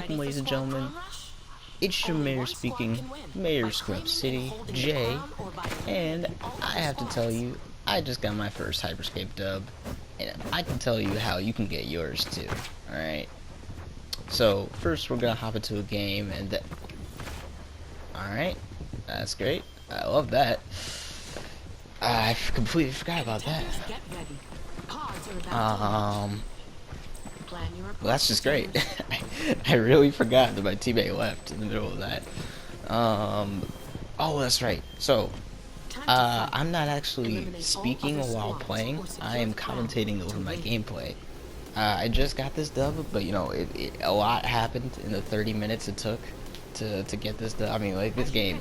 welcome, ladies and gentlemen. It's your mayor speaking, Mayor Scrub City, Jay, and I have to tell you, I just got my first Hyperscape dub, and I can tell you how you can get yours too. Alright, so first we're gonna hop into a game, and alright, that's great. I love that. I completely forgot about that. Well, that's just great. I really forgot that my teammate left in the middle of that. Oh, that's right. So, I'm not actually speaking while playing. I am commentating over my gameplay. I just got this dub, but you know, a lot happened in the 30 minutes it took to get this dub. I mean, like this game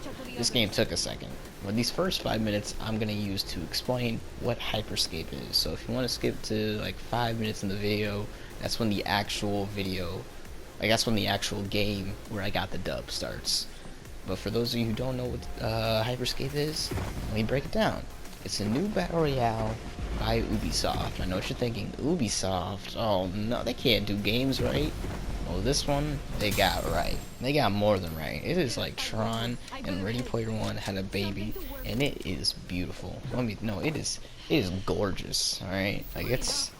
took a second. But these first 5 minutes, I'm gonna use to explain what Hyperscape is. So if you want to skip to like 5 minutes in the video, that's when the actual video, like that's when the actual game where I got the dub starts. But for those of you who don't know what Hyperscape is, let me break it down. It's a new battle royale by Ubisoft. I know what you're thinking, Ubisoft, oh no, they can't do games right. Well, this one, they got right. They got more than right. It is like Tron and Ready Player One had a baby, and it is beautiful. It is gorgeous, alright? Like, it's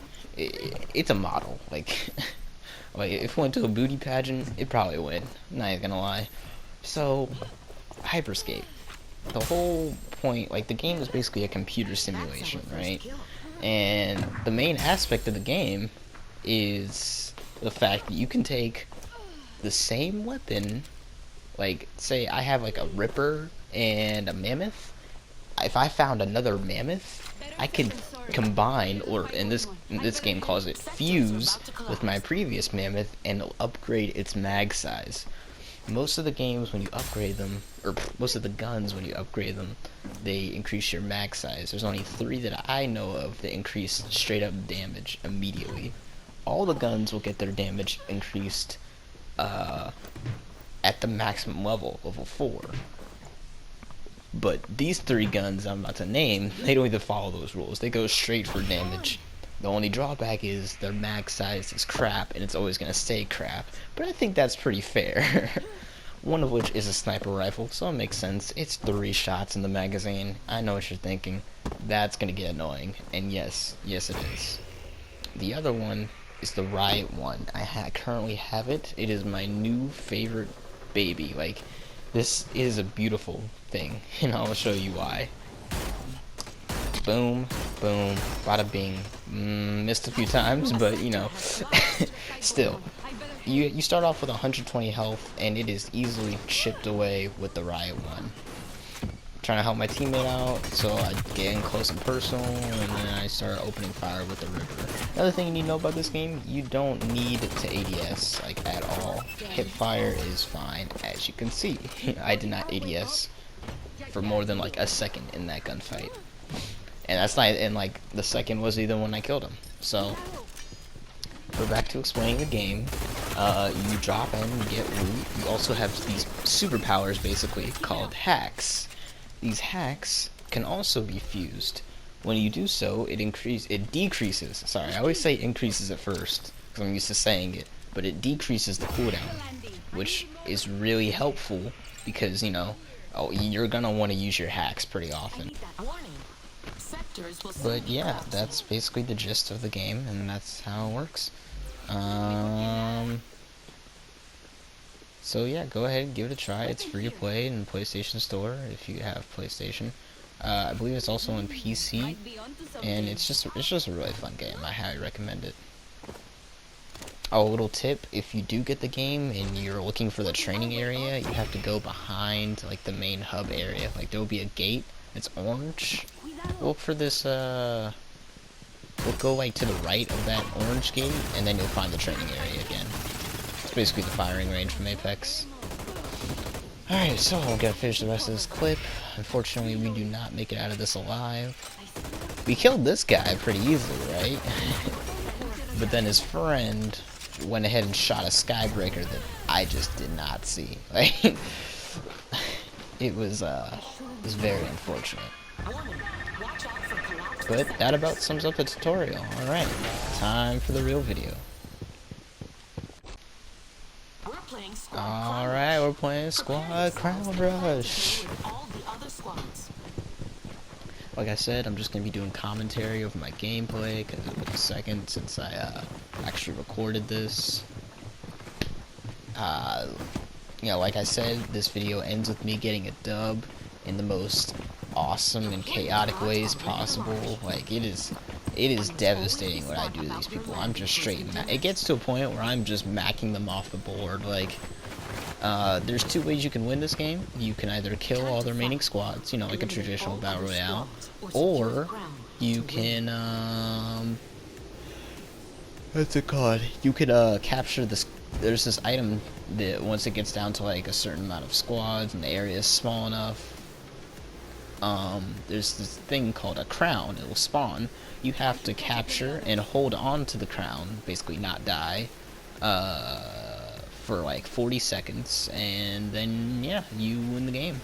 a model. Like, like, if it went to a booty pageant, it'd probably win. I'm not even gonna lie. So, Hyperscape. The whole point, like, the game is basically a computer simulation, right? And the main aspect of the game is the fact that you can take the same weapon, like say I have like a Ripper and a Mammoth. If I found another Mammoth, I could combine, or in this game calls it fuse, with my previous Mammoth and upgrade its mag size. Most of the games when you upgrade them, or most of the guns when you upgrade them, they increase your mag size. There's only 3 that I know of that increase straight up damage immediately. All the guns will get their damage increased at the maximum level, level 4. But these 3 guns I'm about to name, they don't even follow those rules. They go straight for damage. The only drawback is their mag size is crap, and it's always going to stay crap. But I think that's pretty fair. One of which is a sniper rifle, so it makes sense. It's 3 shots in the magazine. I know what you're thinking. That's going to get annoying. And yes it is. The other one is the Riot one. I currently have it. It is my new favorite baby. Like, this is a beautiful thing, and I'll show you why. Boom, boom, bada bing. Missed a few times, but you know, still. You start off with 120 health, and it is easily chipped away with the Riot one. Trying to help my teammate out, so I get in close and personal, and then I start opening fire with the Ripper. Another thing you need to know about this game, you don't need to ADS, like, at all. Hip fire is fine, as you can see. I did not ADS for more than like a second in that gunfight. And that's not, and like, the second was either when I killed him. So, we're back to explaining the game. You drop in, you get loot. You also have these superpowers, basically, called hacks. These hacks can also be fused. When you do so, it decreases. Sorry, I always say increases at first, because I'm used to saying it, but it decreases the cooldown, which is really helpful because, you know, you're gonna want to use your hacks pretty often. But yeah, that's basically the gist of the game, and that's how it works. So yeah, go ahead and give it a try. It's free to play in the PlayStation Store if you have PlayStation. I believe it's also on PC, and it's just a really fun game. I highly recommend it. Oh, a little tip: if you do get the game and you're looking for the training area, you have to go behind like the main hub area. Like there will be a gate. It's orange. Look for this. We'll go like to the right of that orange gate, and then you'll find the training area again. Basically the firing range from Apex. Alright, so we'll gotta finish the rest of this clip. Unfortunately, we do not make it out of this alive. We killed this guy pretty easily, right? But then his friend went ahead and shot a skybreaker that I just did not see. Like, it was very unfortunate. But that about sums up the tutorial. Alright, time for the real video. Alright, we're playing Squad Crown Rush. Like I said, I'm just going to be doing commentary over my gameplay, because it was a second since I actually recorded this. You know, like I said, this video ends with me getting a dub in the most awesome and chaotic ways possible. Like, it is devastating what I do to these people. I'm just straight it gets to a point where I'm just macking them off the board. Like, there's two ways you can win this game. You can either kill all the remaining squads, you know, like a traditional battle royale, or you can what's it called? You could capture this. There's this item that once it gets down to like a certain amount of squads and the area is small enough, there's this thing called a crown. It will spawn. You have to capture and hold on to the crown, basically not die, for like 40 seconds, and then yeah, you win the game.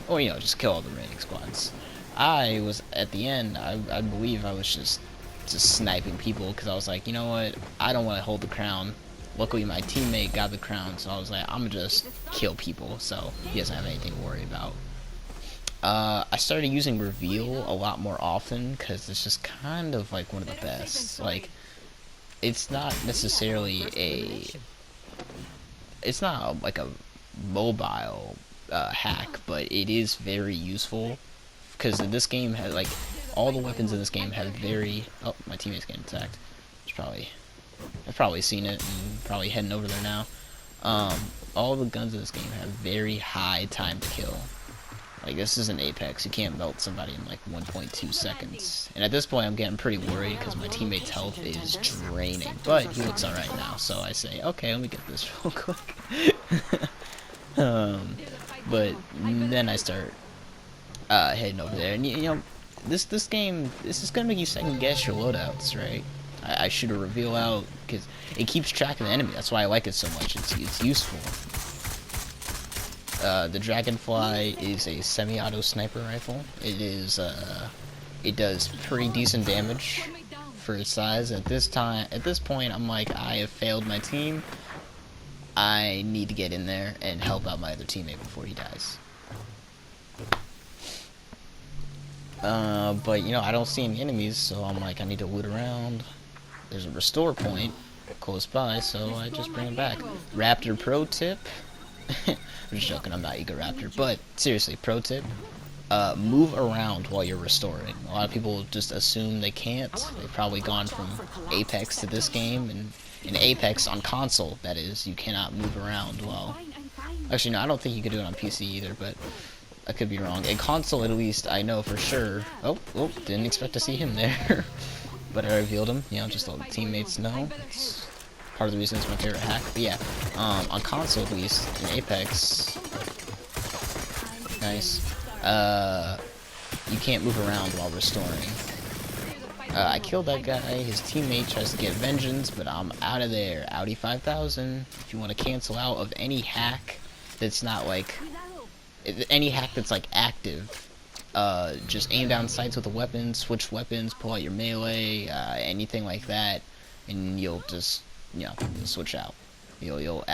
Or, you know, just kill all the remaining squads. I was at the end. I believe I was just sniping people because I was like, you know what? I don't want to hold the crown. Luckily, my teammate got the crown, so I was like, I'm gonna just kill people, so he doesn't have anything to worry about. I started using reveal a lot more often because it's just kind of like one of the best. Like, it's not necessarily it's not like a mobile hack, but it is very useful because this game has like all the weapons in this game have very. Oh, my teammate's getting attacked. I've probably seen it and probably heading over there now. All the guns in this game have very high time to kill. Like, this is an Apex. You can't melt somebody in like 1.2 seconds. And at this point, I'm getting pretty worried because my teammate's health is draining. But he looks alright now, so I say, okay, let me get this real quick. But then I start heading over there, and you know, this game, this is gonna make you second guess your loadouts, right? I shoot a reveal out because it keeps track of the enemy. That's why I like it so much. It's useful. The Dragonfly is a semi-auto sniper rifle. It is it does pretty decent damage for its size. At this point, I'm like, I have failed my team. I need to get in there and help out my other teammate before he dies. But you know, I don't see any enemies, so I'm like, I need to loot around. There's a restore point close by, so I just bring him back. Raptor pro tip. I'm just joking, I'm not Ego Raptor, but seriously, pro tip, move around while you're restoring. A lot of people just assume they can't. They've probably gone from Apex to this game, and in Apex on console, that is, you cannot move around well. Actually, no, I don't think you can do it on PC either, but I could be wrong. In console, at least, I know for sure. Oh, didn't expect to see him there. But I revealed him, you know, just to let the teammates know. It's part of the reason it's my favorite hack. But yeah, on console at least, in Apex, nice, you can't move around while restoring. I killed that guy, his teammate tries to get vengeance, but I'm out of there. Audi 5000, if you want to cancel out of any hack that's not like, any hack that's like active, just aim down sights with a weapon, switch weapons, pull out your melee, anything like that, and you'll just, you know, switch out. You'll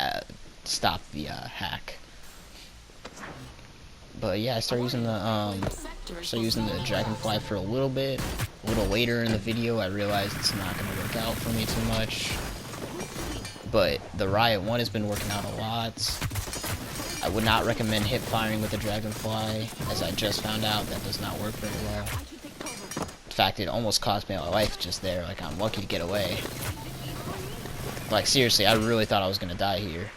stop the hack. But yeah, I started using the Dragonfly for a little bit. A little later in the video, I realized it's not going to work out for me too much. But the Riot 1 has been working out a lot. I would not recommend hip firing with the Dragonfly, as I just found out that does not work very well. In fact, it almost cost me my life just there. Like, I'm lucky to get away. Like, seriously, I really thought I was gonna die here.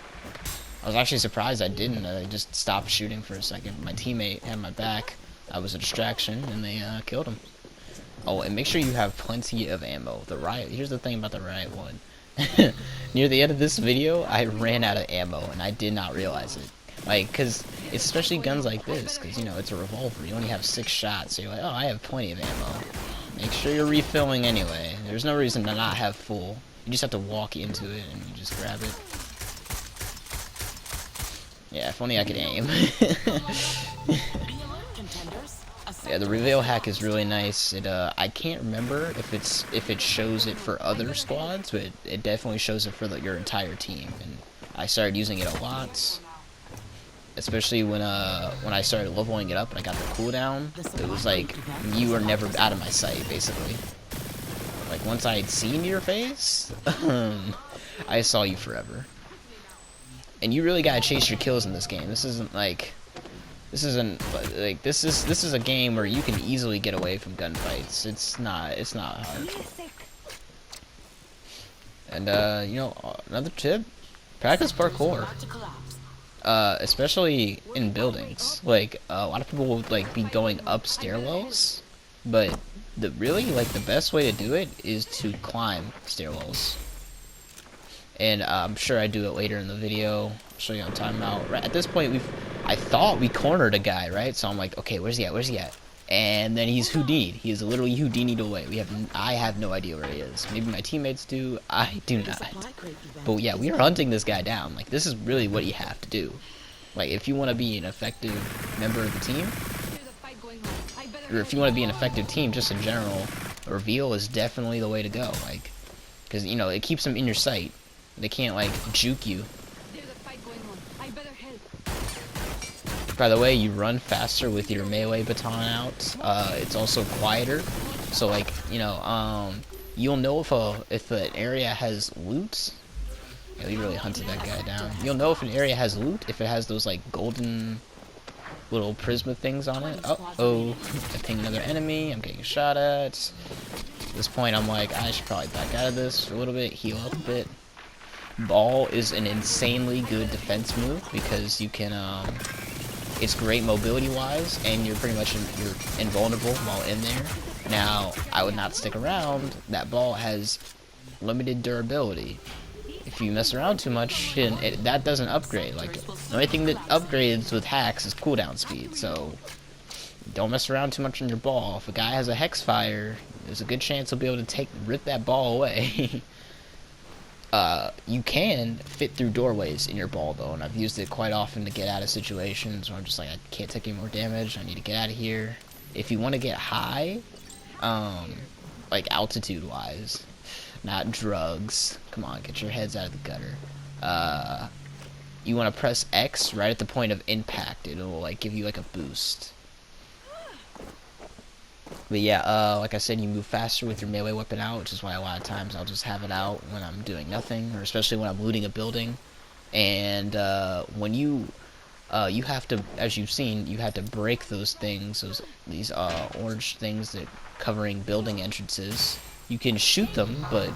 I was actually surprised I didn't. I just stopped shooting for a second. My teammate had my back. I was a distraction, and they killed him. Oh, and make sure you have plenty of ammo. The Riot. Here's the thing about the Riot 1. Near the end of this video, I ran out of ammo, and I did not realize it. Like, because it's especially guns like this, because, you know, it's a revolver. You only have 6 shots, so you're like, oh, I have plenty of ammo. Make sure you're refilling anyway. There's no reason to not have full. You just have to walk into it and you just grab it. Yeah, if only I could aim. Yeah, the reveal hack is really nice. It I can't remember if it shows it for other squads, but it definitely shows it for your entire team. And I started using it a lot, especially when I started leveling it up and I got the cooldown. It was like you were never out of my sight, basically. Like once I had seen your face, I saw you forever. And you really gotta chase your kills in this game. This is a game where you can easily get away from gunfights. It's not hard. And you know, another tip: practice parkour. Especially in buildings. Like a lot of people would like be going up stairwells, but the best way to do it is to climb stairwells. And I'm sure I do it later in the video. I'll show you on timeout. Right at this point, I thought we cornered a guy, right? So I'm like, okay, where's he at? Where's he at? And then he's Houdini'd. He is literally Houdini'd away. I have no idea where he is. Maybe my teammates do. I do not. But yeah, we are hunting this guy down. Like this is really what you have to do. Like if you want to be an effective member of the team, or if you want to be an effective team, just in general, a reveal is definitely the way to go. Like, because you know it keeps them in your sight. They can't like juke you. By the way, you run faster with your melee baton out. It's also quieter, so like you know, you'll know if an area has loot. Yeah, we really hunted that guy down. You'll know if an area has loot if it has those like golden little prisma things on it. Oh, I pinged another enemy. I'm getting shot at. At this point, I'm like, I should probably back out of this for a little bit, heal up a bit. Ball is an insanely good defense move because you can, it's great mobility-wise, and you're pretty much you're invulnerable while in there. Now, I would not stick around. That ball has limited durability. If you mess around too much, that doesn't upgrade. Like, the only thing that upgrades with hacks is cooldown speed, so don't mess around too much on your ball. If a guy has a hex fire, there's a good chance he'll be able to rip that ball away. You can fit through doorways in your ball though, and I've used it quite often to get out of situations where I'm just like, I can't take any more damage, I need to get out of here. If you want to get high, like altitude wise, not drugs, come on, get your heads out of the gutter. You want to press X right at the point of impact. It'll like give you like a boost. But yeah, like I said, you move faster with your melee weapon out, which is why a lot of times I'll just have it out when I'm doing nothing, or especially when I'm looting a building. And when you have to, as you've seen, you have to break those things, these orange things that covering building entrances. You can shoot them, but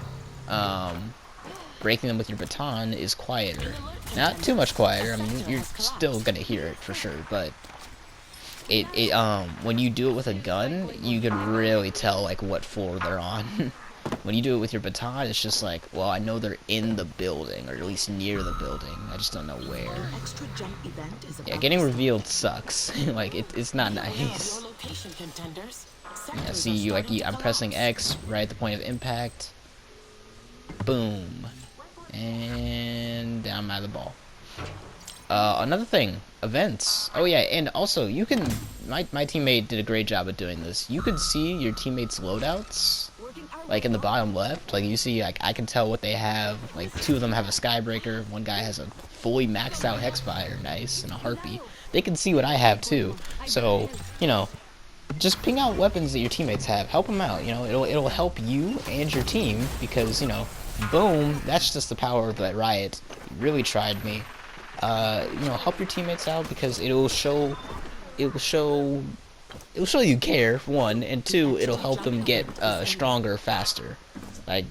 breaking them with your baton is quieter. Not too much quieter. I mean, you're still gonna hear it for sure, but when you do it with a gun, you can really tell like what floor they're on. When you do it with your baton, it's just like, well, I know they're in the building, or at least near the building. I just don't know where. Yeah, getting revealed sucks. Like it's not nice. Yeah, see, I'm pressing X right at the point of impact. Boom, and down by the ball. Another thing, events. Oh yeah, and also you can. My teammate did a great job of doing this. You can see your teammates' loadouts, like in the bottom left. Like you see, like I can tell what they have. Like 2 of them have a Skybreaker. One guy has a fully maxed out Hexfire, nice, and a Harpy. They can see what I have too. So you know, just ping out weapons that your teammates have. Help them out. You know, it'll help you and your team because you know, boom. That's just the power of that Riot. Really tried me. You know, help your teammates out because it'll show you care, 1, and 2, it'll help them get stronger faster. Like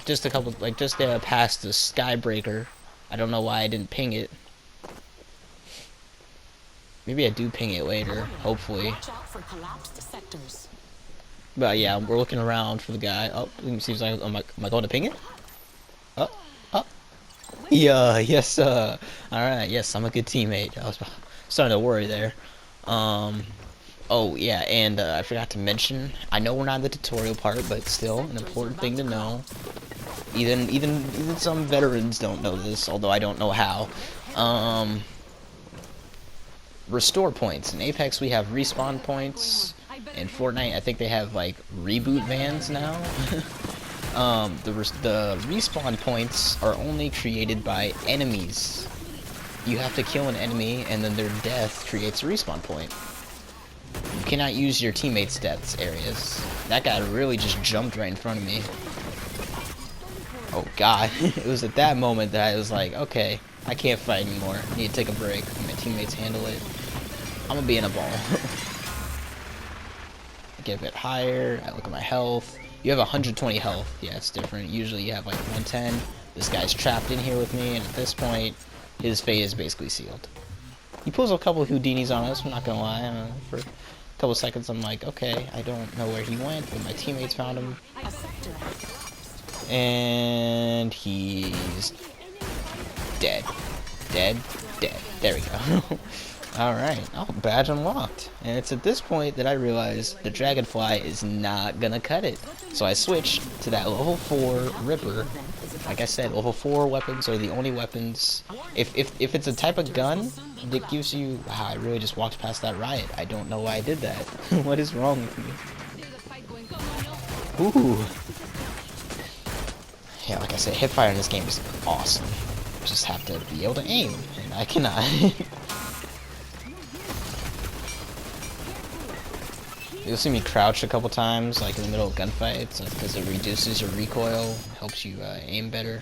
just past the Skybreaker. I don't know why I didn't ping it. Maybe I do ping it later, hopefully. But yeah, we're looking around for the guy. Oh, it seems like am I going to ping it? Oh. Yeah, yes, alright, yes, I'm a good teammate. I was starting to worry there. Oh, yeah, and, I forgot to mention, I know we're not in the tutorial part, but still, an important thing to know. Even some veterans don't know this, although I don't know how. Restore points. In Apex, we have respawn points. In Fortnite, I think they have, like, reboot vans now. the respawn points are only created by enemies. You have to kill an enemy, and then their death creates a respawn point. You cannot use your teammates' deaths areas. That guy really just jumped right in front of me. Oh god, it was at that moment that I was like, okay, I can't fight anymore. I need to take a break. My teammates handle it. I'm gonna be in a ball. I get a bit higher. I look at my health. You have 120 health. Yeah, it's different. Usually you have like 110. This guy's trapped in here with me, and at this point, his fate is basically sealed. He pulls a couple of Houdinis on us, I'm not gonna lie. For a couple seconds, I'm like, okay, I don't know where he went, but my teammates found him. And he's dead. Dead. There we go. Alright. Oh, badge unlocked. And it's at this point that I realize the Dragonfly is not gonna cut it. So I switched to that level 4 Ripper. Like I said, level 4 weapons are the only weapons. If it's a type of gun that gives you... Wow, I really just walked past that riot. I don't know why I did that. What is wrong with me? Ooh. Yeah, like I said, hipfire in this game is awesome. You just have to be able to aim, and I cannot. You'll see me crouch a couple times, like in the middle of gunfights, because it reduces your recoil, helps you aim better.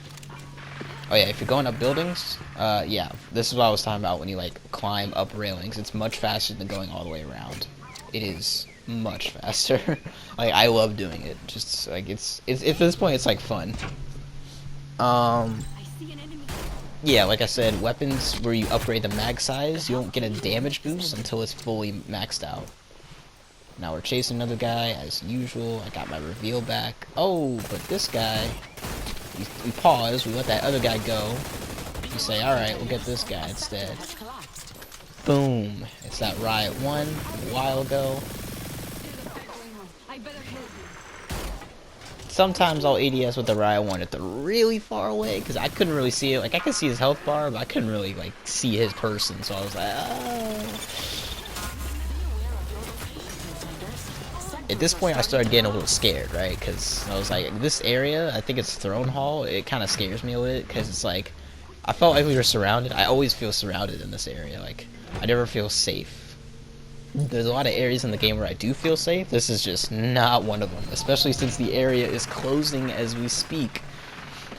Oh yeah, if you're going up buildings, yeah, this is what I was talking about when you like climb up railings. It's much faster than going all the way around. It is much faster. Like I love doing it. Just like it's at this point it's like fun. Yeah, like I said, weapons where you upgrade the mag size, you don't get a damage boost until it's fully maxed out. Now we're chasing another guy as usual. I got my reveal back. Oh, but this guy, we pause, we let that other guy go. We say, alright, we'll get this guy instead. Boom. It's that Riot 1 a while ago. Sometimes I'll ADS with the Riot 1 if they're really far away, because I couldn't really see it. Like, I could see his health bar, but I couldn't really, like, see his person, so I was like, oh. At this point, I started getting a little scared, right? Because I was like, this area, I think it's Throne Hall, it kind of scares me a little bit, because it's like, I felt like we were surrounded. I always feel surrounded in this area. Like, I never feel safe. There's a lot of areas in the game where I do feel safe. This is just not one of them, especially since the area is closing as we speak.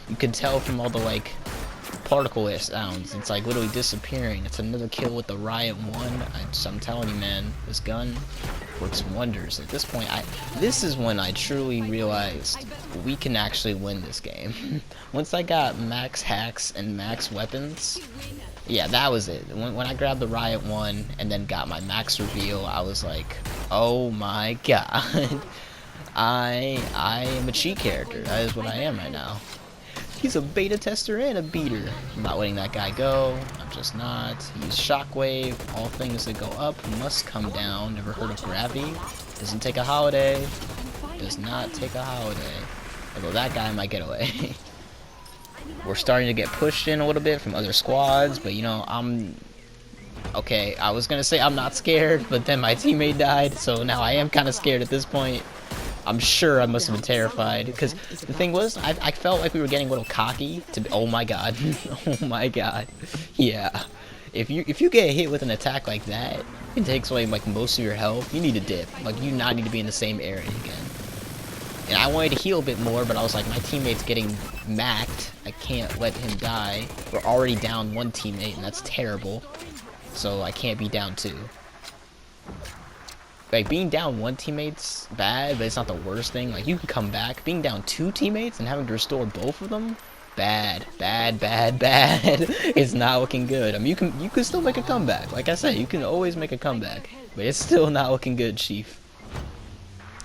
You can tell from all the, like, particle sounds. It's, like, literally disappearing. It's another kill with the Riot 1. I'm telling you, man, this gun works wonders. At this point, this is when I truly realized we can actually win this game. Once I got max hacks and max weapons, yeah, that was it. When I grabbed the Riot 1 and then got my max reveal, I was like, oh my god. I am a cheat character. That is what I am right now. He's a beta tester and a beater. I'm not letting that guy go. I'm just not. He's shockwave. All things that go up must come down. Never heard of gravity. Doesn't take a holiday. Does not take a holiday. Although that guy might get away. We're starting to get pushed in a little bit from other squads, but you know, okay, I was gonna say I'm not scared, but then my teammate died, so now I am kind of scared at this point. I'm sure I must have been terrified, because the thing was, I felt like we were getting a little cocky to be, oh my god. Oh my god. Yeah. If you get hit with an attack like that, it takes away like most of your health, you need to dip. Like, you not need to be in the same area again. And I wanted to heal a bit more, but I was like, my teammate's getting macked. I can't let him die. We're already down one teammate, and that's terrible. So I can't be down two. Like, being down one teammate's bad, but it's not the worst thing. Like, you can come back. Being down two teammates and having to restore both of them, bad. It's not looking good. I mean, you can still make a comeback. Like I said, you can always make a comeback, but it's still not looking good, Chief.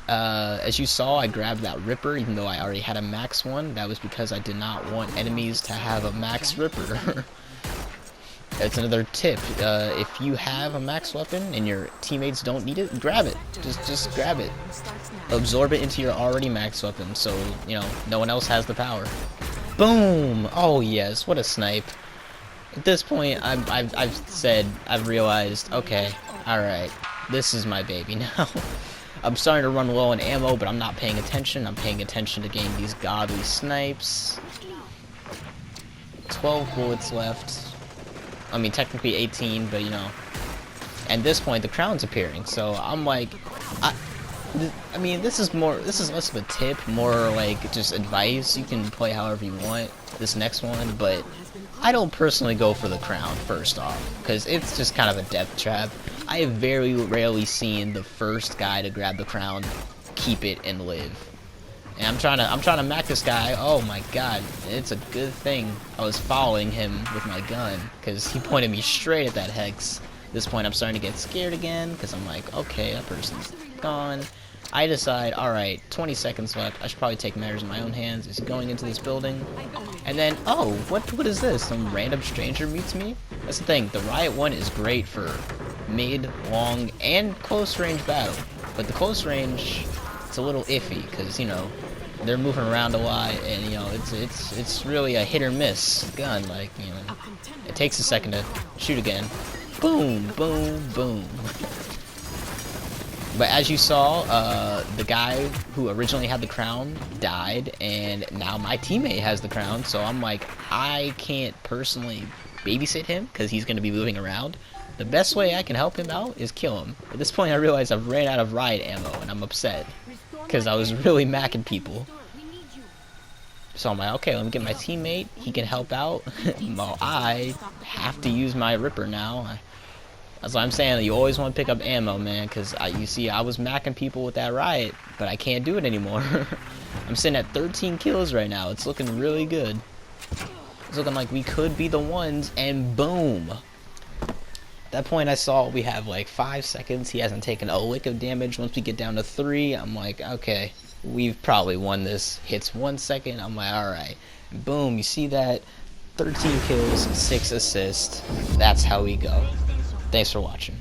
As you saw, I grabbed that Ripper, even though I already had a max one. That was because I did not want enemies to have a max Ripper. That's another tip. If you have a max weapon and your teammates don't need it, grab it. Just grab it. Absorb it into your already max weapon, so, you know, no one else has the power. Boom! Oh yes, what a snipe. At this point, I've realized, okay, alright, this is my baby now. I'm starting to run low on ammo, but I'm not paying attention. I'm paying attention to getting these godly snipes. 12 bullets left. I mean, technically 18, but you know. At this point, the crown's appearing, so I'm like, I mean, this is less of a tip, more like just advice. You can play however you want this next one, but I don't personally go for the crown first off, because it's just kind of a death trap. I have very rarely seen the first guy to grab the crown keep it and live. And I'm trying to mac this guy. Oh my god, it's a good thing I was following him with my gun, because he pointed me straight at that hex. At this point, I'm starting to get scared again, because I'm like, okay, that person's gone. I decide, alright, 20 seconds left. I should probably take matters in my own hands. Is he going into this building? And then, oh, what is this? Some random stranger meets me? That's the thing, the Riot one is great for mid, long, and close range battle. But the close range, it's a little iffy, because, you know, they're moving around a lot, and, you know, it's really a hit or miss gun. Like, you know, it takes a second to shoot again. Boom, boom, boom. But as you saw, the guy who originally had the crown died, and now my teammate has the crown, so I'm like, I can't personally babysit him, because he's going to be moving around. The best way I can help him out is kill him. At this point, I realize I've ran out of riot ammo, and I'm upset, because I was really macking people. So I'm like, okay, let me get my teammate, he can help out. Well, I have to use my Ripper now. That's what I'm saying, you always want to pick up ammo, man, because you see, I was macking people with that riot, but I can't do it anymore. I'm sitting at 13 kills right now. It's looking really good. It's looking like we could be the ones, and boom. At that point, I saw we have like 5 seconds. He hasn't taken a lick of damage. Once we get down to 3, I'm like, okay, we've probably won this. Hits 1 second, I'm like, alright. Boom, you see that? 13 kills, 6 assists. That's how we go. Thanks for watching.